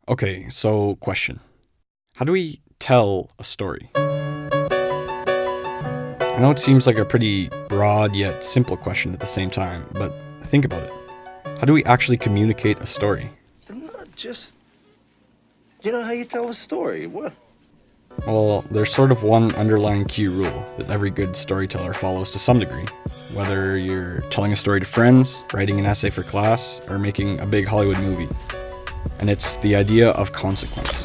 Okay, so question. How do we tell a story? I know it seems like a pretty broad yet simple question at the same time, but think about it. How do we actually communicate a story? Not just, how you tell a story. What? Well, there's sort of one underlying key rule that every good storyteller follows to some degree. Whether you're telling a story to friends, writing an essay for class, or making a big Hollywood movie. And it's the idea of consequence.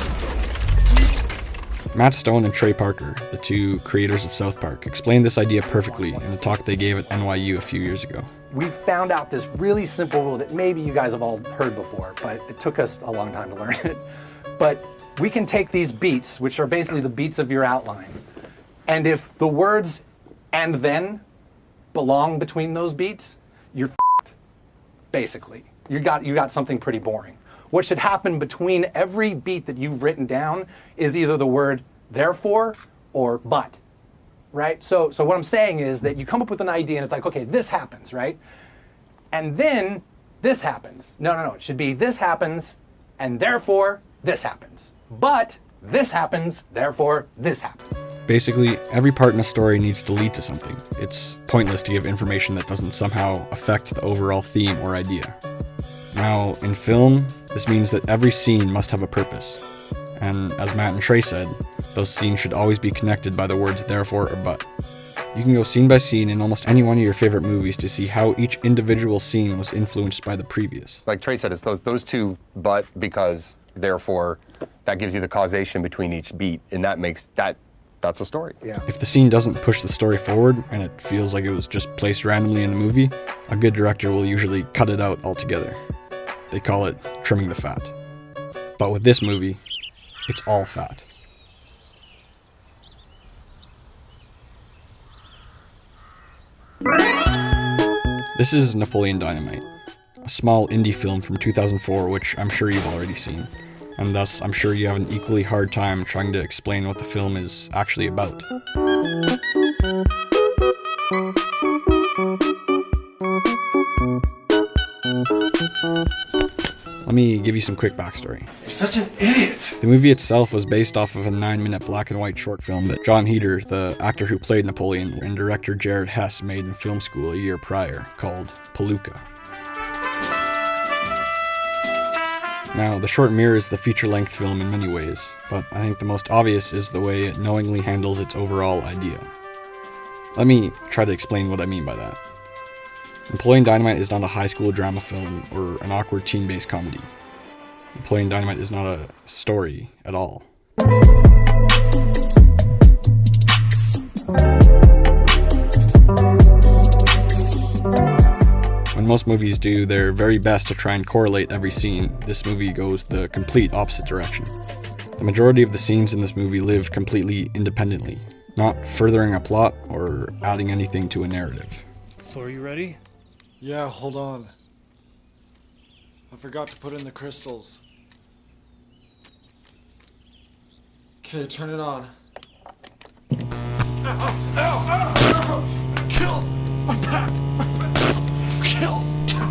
Matt Stone and Trey Parker, the two creators of South Park, explained this idea perfectly in a talk they gave at NYU a few years ago. We found out this really simple rule that maybe you guys have all heard before, but it took us a long time to learn it. But we can take these beats, which are basically the beats of your outline, and if the words "and then" belong between those beats, you're f***ed, basically. You got something pretty boring. What should happen between every beat that you've written down is either the word therefore or but, right? So what I'm saying is that you come up with an idea and it's like, okay, this happens, right? And then this happens. No, it should be this happens and therefore this happens. But this happens, therefore this happens. Basically, every part in a story needs to lead to something. It's pointless to give information that doesn't somehow affect the overall theme or idea. Now, in film, this means that every scene must have a purpose. And as Matt and Trey said, those scenes should always be connected by the words therefore or but. You can go scene by scene in almost any one of your favorite movies to see how each individual scene was influenced by the previous. Like Trey said, it's those two but, because, therefore, that gives you the causation between each beat, and that's a story. Yeah. If the scene doesn't push the story forward and it feels like it was just placed randomly in the movie, a good director will usually cut it out altogether. They call it trimming the fat. But with this movie, it's all fat. This is Napoleon Dynamite, a small indie film from 2004 which I'm sure you've already seen, and thus I'm sure you have an equally hard time trying to explain what the film is actually about. Let me give you some quick backstory. You're such an idiot. The movie itself was based off of a 9-minute black and white short film that John Heder, the actor who played Napoleon, and director Jared Hess made in film school a year prior, called Palooka. Now, the short mirrors the feature-length film in many ways, but I think the most obvious is the way it knowingly handles its overall idea. Let me try to explain what I mean by that. Napoleon Dynamite is not a high school drama film or an awkward teen-based comedy. Napoleon Dynamite is not a story at all. When most movies do their very best to try and correlate every scene, this movie goes the complete opposite direction. The majority of the scenes in this movie live completely independently, not furthering a plot or adding anything to a narrative. So are you ready? Yeah, hold on. I forgot to put in the crystals. Okay, turn it on. Kills! My back! Kills! Turn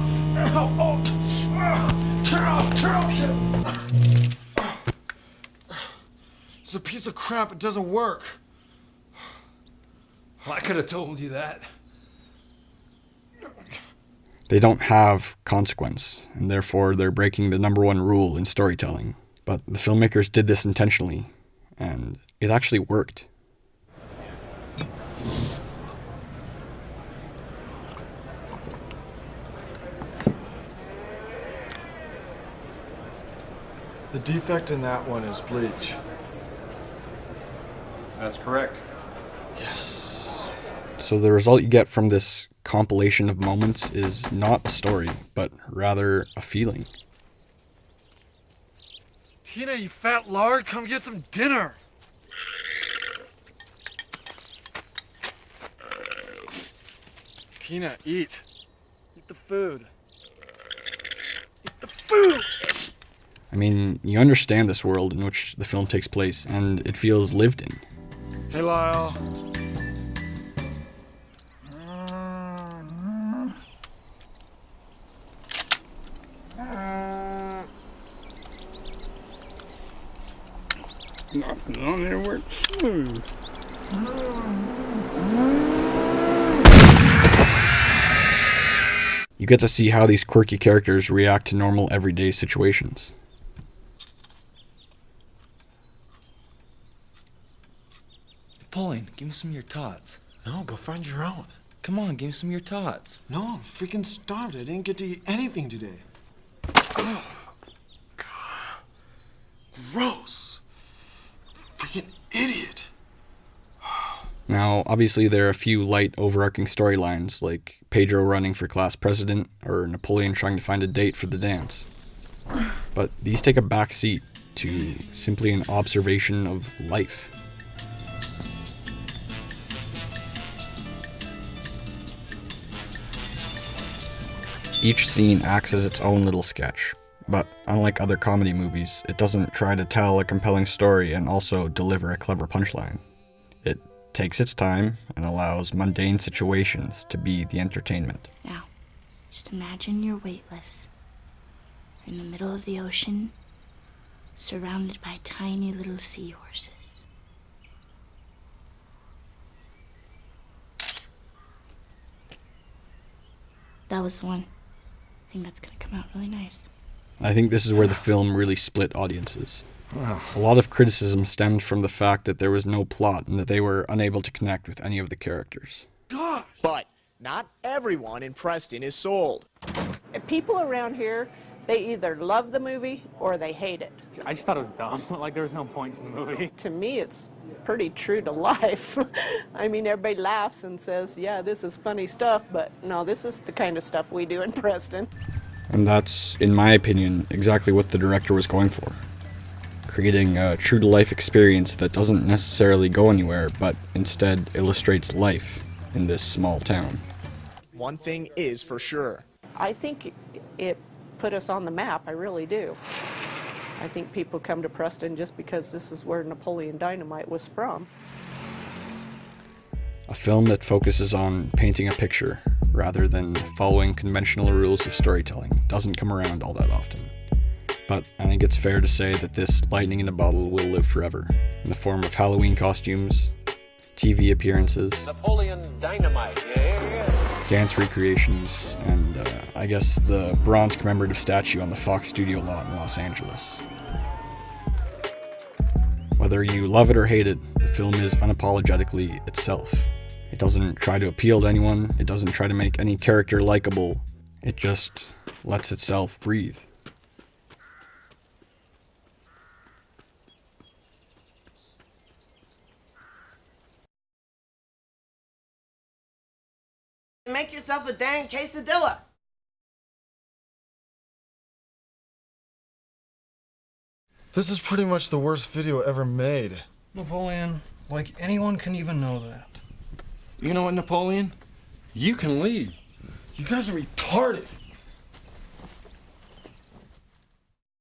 off! It's a piece of crap, it doesn't work. Well, I could have told you that. They don't have consequence, and therefore they're breaking the number one rule in storytelling. But the filmmakers did this intentionally, and it actually worked. The defect in that one is bleach. That's correct. Yes. So the result you get from this compilation of moments is not a story, but rather a feeling. Tina, you fat lard, come get some dinner. Tina, eat. Eat the food. Eat the food! I mean, you understand this world in which the film takes place, and it feels lived in. Hey, Lyle. Nothing on there works smooth. You get to see how these quirky characters react to normal everyday situations. Napoleon, give me some of your tots. No, go find your own. Come on, give me some of your tots. No, I'm freaking starved. I didn't get to eat anything today. Oh, God. Gross. Freaking idiot. Now, obviously, there are a few light, overarching storylines, like Pedro running for class president or Napoleon trying to find a date for the dance. But these take a back seat to simply an observation of life. Each scene acts as its own little sketch, but unlike other comedy movies, it doesn't try to tell a compelling story and also deliver a clever punchline. It takes its time and allows mundane situations to be the entertainment. Now, just imagine you're weightless. You're in the middle of the ocean, surrounded by tiny little seahorses. That was one. I think that's gonna come out really nice. I think this is where the film really split audiences. A lot of criticism stemmed from the fact that there was no plot and that they were unable to connect with any of the characters. God. But not everyone in Preston is sold. People around here, they either love the movie or they hate it. I just thought it was dumb. Like, there was no point in the movie. To me, it's pretty true to life. I mean, everybody laughs and says, yeah, this is funny stuff, but no, this is the kind of stuff we do in Preston. And that's, in my opinion, exactly what the director was going for. Creating a true-to-life experience that doesn't necessarily go anywhere, but instead illustrates life in this small town. One thing is for sure. I think it put us on the map, I really do. I think people come to Preston just because this is where Napoleon Dynamite was from. A film that focuses on painting a picture rather than following conventional rules of storytelling doesn't come around all that often. But I think it's fair to say that this lightning in a bottle will live forever, in the form of Halloween costumes, TV appearances, Napoleon Dynamite, yeah. dance recreations, and I guess the bronze commemorative statue on the Fox studio lot in Los Angeles. Whether you love it or hate it, the film is unapologetically itself. It doesn't try to appeal to anyone, it doesn't try to make any character likable, it just lets itself breathe. Make yourself a dang quesadilla. This is pretty much the worst video ever made. Napoleon, like anyone can even know that. You know what, Napoleon? You can leave. You guys are retarded.